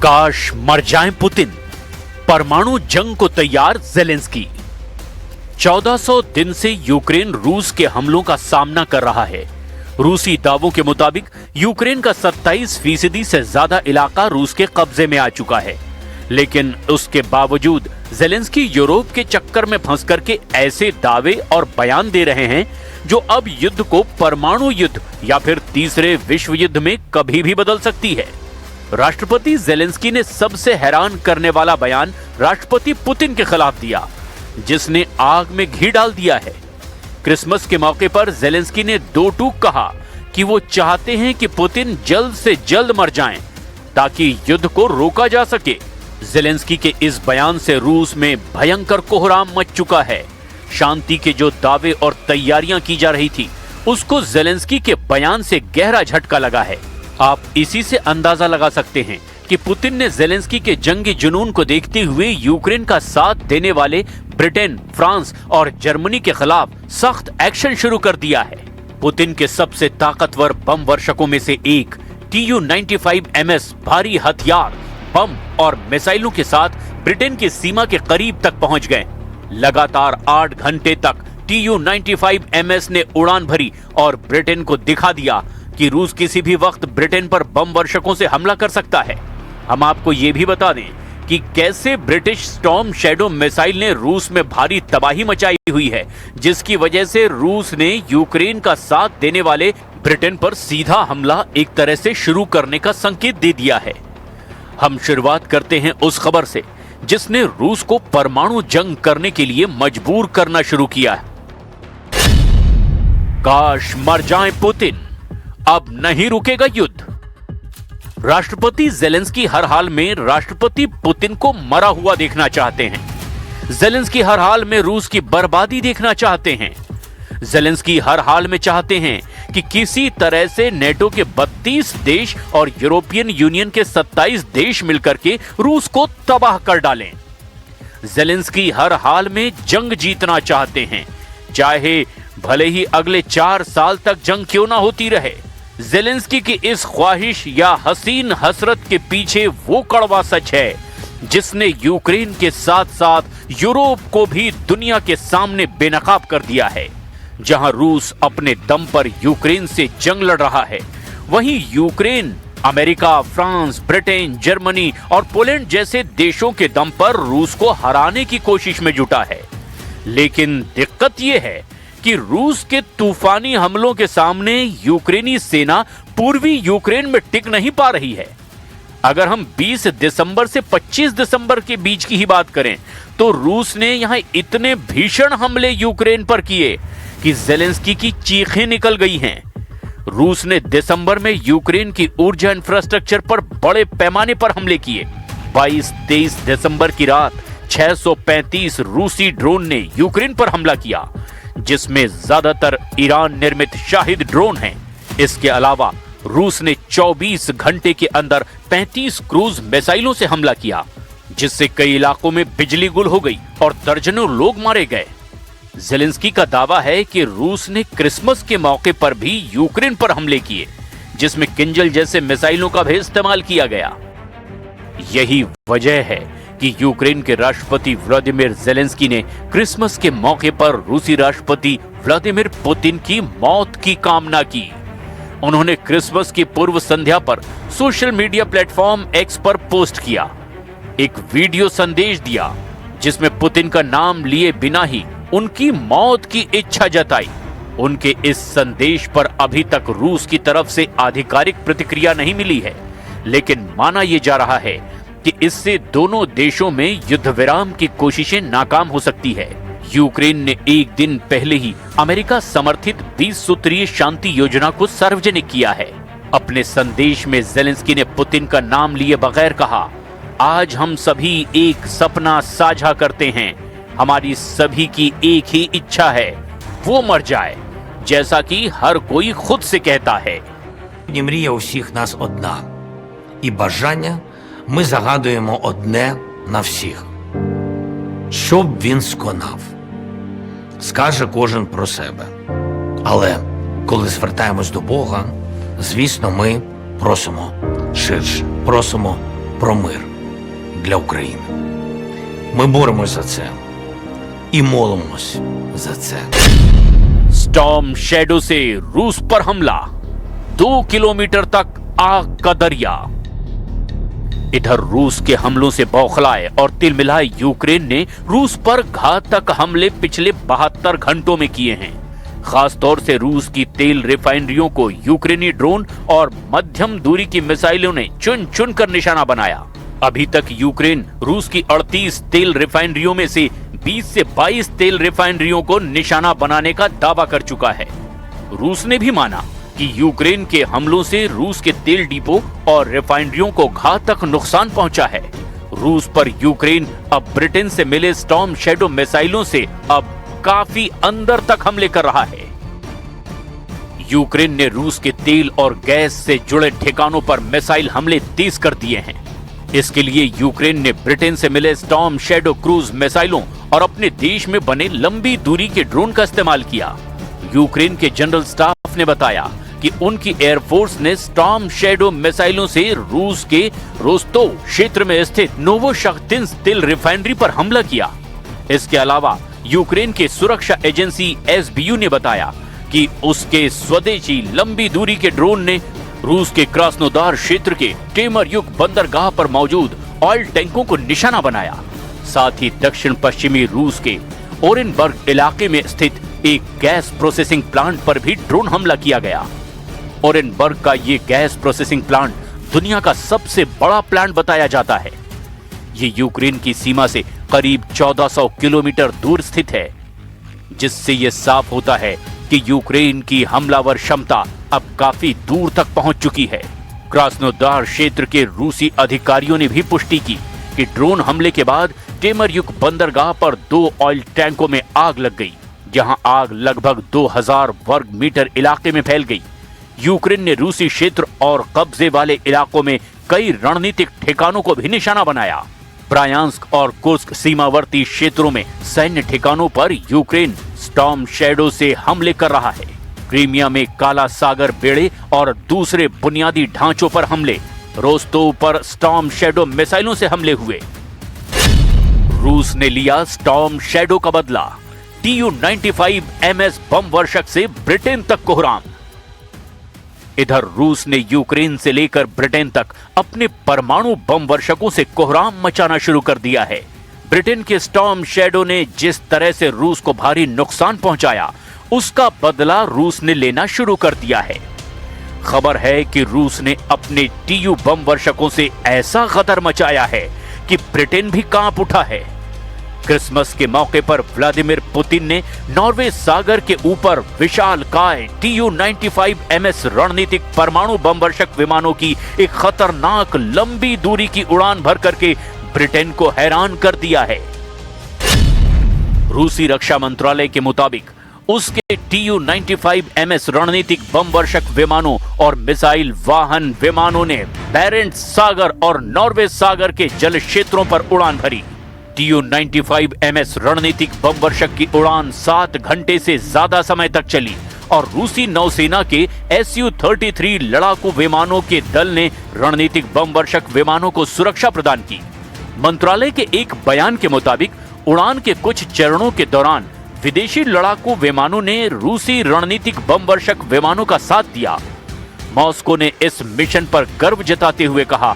काश मर जाएं पुतिन, परमाणु जंग को तैयार जेलेंस्की। 1400 दिन से यूक्रेन रूस के हमलों का सामना कर रहा है। रूसी दावों के मुताबिक यूक्रेन का 27% से ज्यादा इलाका रूस के कब्जे में आ चुका है, लेकिन उसके बावजूद जेलेंस्की यूरोप के चक्कर में फंस करके ऐसे दावे और बयान दे रहे हैं जो अब युद्ध को परमाणु युद्ध या फिर तीसरे विश्व युद्ध में कभी भी बदल सकती है। राष्ट्रपति जेलेंस्की ने सबसे हैरान करने वाला बयान राष्ट्रपति पुतिन के खिलाफ दिया, जिसने आग में घी डाल दिया है। क्रिसमस के मौके पर जेलेंस्की ने दो टूक कहा कि वो चाहते हैं कि पुतिन जल्द से जल्द मर जाएं, ताकि युद्ध को रोका जा सके। जेलेंस्की के इस बयान से रूस में भयंकर कोहराम मच चुका है। शांति के जो दावे और तैयारियां की जा रही थी, उसको जेलेंस्की के बयान से गहरा झटका लगा है। आप इसी से अंदाजा लगा सकते हैं कि पुतिन ने जेलेंस्की के जंगी जुनून को देखते हुए यूक्रेन का साथ देने वाले ब्रिटेन, फ्रांस और जर्मनी के खिलाफ सख्त एक्शन शुरू कर दिया है। पुतिन के सबसे ताकतवर बम वर्षकों में से एक Tu-95MS भारी हथियार, बम और मिसाइलों के साथ ब्रिटेन की सीमा के करीब तक पहुंच गए। लगातार 8 घंटे तक Tu-95MS ने उड़ान भरी और ब्रिटेन को दिखा दिया कि रूस किसी भी वक्त ब्रिटेन पर बम वर्षकों से हमला कर सकता है। हम आपको ये भी बता दें कि कैसे ब्रिटिश स्टॉर्म शैडो मिसाइल ने रूस में भारी तबाही मचाई हुई है, जिसकी वजह से रूस ने यूक्रेन का साथ देने वाले ब्रिटेन पर सीधा हमला एक तरह से शुरू करने का संकेत दे दिया है। हम शुरुआत करते हैं उस खबर से जिसने रूस को परमाणु जंग करने के लिए मजबूर करना शुरू किया है। काश मर जाएं पुतिन, अब नहीं रुकेगा युद्ध। राष्ट्रपति जेलेंस्की हर हाल में राष्ट्रपति पुतिन को मरा हुआ देखना चाहते हैं। जेलेंस्की हर हाल में रूस की बर्बादी देखना चाहते हैं। जेलेंस्की हर हाल में चाहते हैं कि किसी तरह से नेटो के 32 देश और यूरोपियन यूनियन के 27 देश मिलकर के रूस को तबाह कर डालें। जेलेंस्की हर हाल में जंग जीतना चाहते हैं, चाहे भले ही अगले 4 साल तक जंग क्यों ना होती रहे। जेलेंस्की की इस ख्वाहिश या हसीन हसरत के पीछे वो कड़वा सच है जिसने यूक्रेन के साथ साथ यूरोप को भी दुनिया के सामने बेनकाब कर दिया है। जहां रूस अपने दम पर यूक्रेन से जंग लड़ रहा है, वहीं Ukraine America, France, Britain, Germany और पोलैंड जैसे देशों के दम पर रूस को हराने की कोशिश में जुटा है। लेकिन दिक्कत यह है कि रूस के तूफानी हमलों के सामने यूक्रेनी सेना पूर्वी यूक्रेन में टिक नहीं पा रही है। अगर हम 20 दिसंबर से 25 दिसंबर के बीच की ही बात करें, तो रूस ने यहां इतने भीषण हमले यूक्रेन पर किए कि जेलेंस्की की चीखें निकल गई हैं। रूस ने दिसंबर में यूक्रेन की ऊर्जा इंफ्रास्ट्रक्चर पर बड़े पैमाने पर हमले किए। 22-23 दिसंबर की रात 635 रूसी ड्रोन ने यूक्रेन पर हमला किया, जिसमें ज्यादातर ईरान निर्मित शाहिद ड्रोन हैं। इसके अलावा रूस ने 24 घंटे के अंदर 35 क्रूज मिसाइलों से हमला किया, जिससे कई इलाकों में बिजली गुल हो गई और दर्जनों लोग मारे गए। जेलेंस्की का दावा है कि रूस ने क्रिसमस के मौके पर भी यूक्रेन पर हमले किए, जिसमें किंजल जैसे मिसाइलों का भी इस्तेमाल किया गया। यही वजह है कि यूक्रेन के राष्ट्रपति व्लादिमीर जेलेंस्की ने क्रिसमस के मौके पर रूसी राष्ट्रपति व्लादिमीर पुतिन की मौत की कामना की। उन्होंने क्रिसमस की पूर्व संध्या पर सोशल मीडिया प्लेटफॉर्म एक्स पर पोस्ट किया, एक वीडियो संदेश दिया, जिसमें पुतिन का नाम लिए बिना ही उनकी मौत की इच्छा जताई। उनके इस संदेश पर अभी तक रूस की तरफ से आधिकारिक प्रतिक्रिया नहीं मिली है, लेकिन माना यह जा रहा है कि इससे दोनों देशों में युद्ध विराम की कोशिशें नाकाम हो सकती है। यूक्रेन ने एक दिन पहले ही अमेरिका समर्थित 20 सूत्रीय शांति योजना को सार्वजनिक किया है। अपने संदेश में जेलेंस्की ने पुतिन का नाम लिए बगैर कहा, आज हम सभी एक सपना साझा करते हैं। हमारी सभी की एक ही इच्छा है, वो मर जाए, जैसा कि हर कोई खुद से कहता है। Мрія у всіх нас одна, і бажання ми загадуємо одне на всіх. Щоб він сконав, скаже кожен про себе. Але коли звертаємось до Бога, звісно, ми просимо ширше, просимо про мир для України. Ми боремось за це і молимось за це. स्टॉर्म शैडो से रूस पर हमला, 2 किलोमीटर तक आग का दरिया। इधर रूस के हमलों से बौखलाए और तिलमिलाए यूक्रेन ने रूस पर घातक हमले पिछले 72 घंटों में किए हैं। खासतौर से रूस की तेल रिफाइनरियों को यूक्रेनी ड्रोन और मध्यम दूरी की मिसाइलों ने चुन चुन कर निशाना बनाया। अभी तक यूक्रेन रूस की 38 तेल रिफाइनरियों में से 20 से 22 तेल रिफाइनरियों को निशाना बनाने का दावा कर चुका है। रूस ने भी माना कि यूक्रेन के हमलों से रूस के तेल डिपो और रिफाइनरियों को घातक नुकसान पहुंचा है। रूस पर यूक्रेन अब ब्रिटेन से मिले स्टॉर्म शैडो मिसाइलों से अब काफी अंदर तक हमले कर रहा है। यूक्रेन ने रूस के तेल और गैस से जुड़े ठिकानों पर मिसाइल हमले तेज कर दिए हैं। इसके लिए यूक्रेन ने ब्रिटेन से मिले स्टॉर्म शैडो क्रूज मिसाइलों और अपने देश में बने लंबी दूरी के ड्रोन का इस्तेमाल किया। यूक्रेन के जनरल स्टाफ ने बताया कि उनकी एयरफोर्स ने स्टॉर्म शैडो मिसाइलों से रूस के रोस्तोव क्षेत्र में स्थित नोवोशख्तिंस्क तेल रिफाइनरी पर हमला किया। इसके अलावा यूक्रेन के सुरक्षा एजेंसी एसबीयू ने बताया कि उसके स्वदेशी लंबी दूरी के ड्रोन ने रूस के क्रास्नोदार क्षेत्र के टेमरयुक बंदरगाह पर मौजूद ऑयल टैंकों को निशाना बनाया। साथ ही दक्षिण पश्चिमी रूस के ओरेनबर्ग इलाके में स्थित एक गैस प्रोसेसिंग प्लांट पर भी ड्रोन हमला किया गया। ओरेनबर्ग का ये गैस प्रोसेसिंग प्लांट दुनिया का सबसे बड़ा प्लांट बताया जाता है। ये यूक्रेन की सीमा से करीब 1400 किलोमीटर दूर स्थित है, जिससे ये साफ होता है कि यूक्रेन की हमलावर क्षमता अब काफी दूर तक पहुंच चुकी है। क्रास्नोदार क्षेत्र के रूसी अधिकारियों ने भी पुष्टि की कि ड्रोन हमले के बाद टेमरयुक बंदरगाह पर 2 ऑयल टैंकों में आग लग गई, जहां आग लगभग 2000 वर्ग मीटर इलाके में फैल गई। यूक्रेन ने रूसी क्षेत्र और कब्जे वाले इलाकों में कई रणनीतिक ठिकानों को भी निशाना बनाया। ब्रायांस्क और कुर्स्क सीमावर्ती क्षेत्रों में सैन्य ठिकानों पर यूक्रेन स्टॉर्म शैडो से हमले कर रहा है। क्रीमिया में काला सागर बेड़े और दूसरे बुनियादी ढांचों पर हमले, रोस्तोव पर स्टॉर्म शैडो मिसाइलों से हमले हुए। रूस ने लिया स्टॉर्म शैडो का बदला, TU-95 MS बम वर्षक से ब्रिटेन तक कोहराम। इधर रूस ने यूक्रेन से लेकर ब्रिटेन तक अपने परमाणु बम वर्षकों से कोहराम मचाना शुरू कर दिया है। ब्रिटेन के स्टॉर्म शैडो ने जिस तरह से रूस को भारी नुकसान पहुंचाया, उसका बदला रूस ने लेना शुरू कर दिया है। खबर है कि रूस ने अपने TU बम वर्षकों से ऐसा गदर मचाया है कि ब्रिटेन भी कांप उठा है। क्रिसमस के मौके पर व्लादिमीर पुतिन ने नॉर्वे सागर के ऊपर विशालकाय TU-95 MS रणनीतिक परमाणु बम वर्षक विमानों की एक खतरनाक लंबी दूरी की उड़ान भर करके ब्रिटेन को हैरान कर दिया है। रूसी रक्षा मंत्रालय के मुताबिक उसके TU-95 MS रणनीतिक बम वर्षक विमानों और मिसाइल वाहन विमानों ने बैरेंट्स सागर और नॉर्वे सागर के जल क्षेत्रों पर उड़ान भरी। TU-95 MS रणनीतिक बम वर्षक की उड़ान 7 घंटे से ज्यादा समय तक चली और रूसी नौसेना के Su-33 लड़ाकू विमानों के दल ने रणनीतिक बम वर्षक विमानों को सुरक्षा प्रदान की। मंत्रालय के एक बयान के मुताबिक उड़ान के कुछ चरणों के दौरान विदेशी लड़ाकू विमानों ने रूसी रणनीतिक बम वर्षक विमानों का साथ दिया। मॉस्को ने इस मिशन पर गर्व जताते हुए कहा,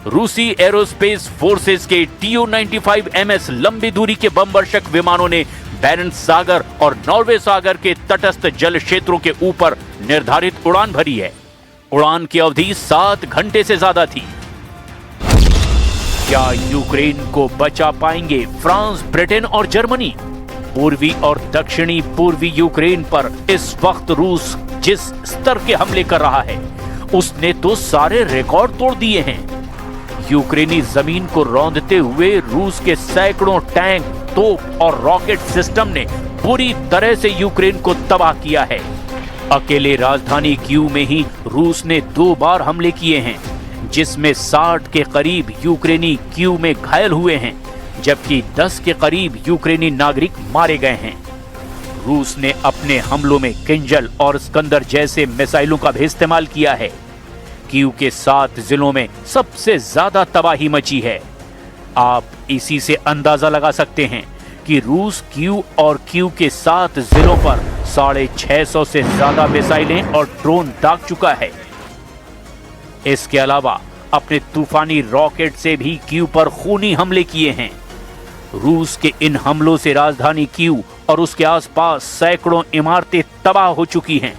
रूसी एरोस्पेस फोर्सेस के TU-95 MS लंबी दूरी के बम वर्षक विमानों ने बैरेंट्स सागर और नॉर्वे सागर के तटस्थ जल क्षेत्रों के ऊपर निर्धारित उड़ान भरी है। उड़ान की अवधि 7 घंटे से ज्यादा थी। क्या यूक्रेन को बचा पाएंगे फ्रांस, ब्रिटेन और जर्मनी? पूर्वी और दक्षिणी पूर्वी यूक्रेन पर इस वक्त रूस जिस स्तर के हमले कर रहा है, उसने तो सारे रिकॉर्ड तोड़ दिए हैं। यूक्रेनी जमीन को रौंदते हुए रूस के सैकड़ों टैंक, तोप और रॉकेट सिस्टम ने बुरी तरह से यूक्रेन को तबाह किया है। अकेले राजधानी कीव में ही रूस ने 2 बार हमले किए हैं, जिसमें 60 के करीब यूक्रेनी कीव में घायल हुए हैं, जबकि 10 के करीब यूक्रेनी नागरिक मारे गए हैं। रूस ने अपने हमलों में किंजल और स्कंदर जैसे मिसाइलों का भी इस्तेमाल किया है। कीव के 7 जिलों में सबसे ज्यादा तबाही मची है। आप इसी से अंदाजा लगा सकते हैं कि रूस कीव और कीव के 7 जिलों पर 650 से ज्यादा मिसाइलें और ड्रोन दाग चुका है। इसके अलावा अपने तूफानी रॉकेट से भी कीव पर खूनी हमले किए हैं। रूस के इन हमलों से राजधानी कीव और उसके आसपास सैकड़ों इमारतें तबाह हो चुकी हैं।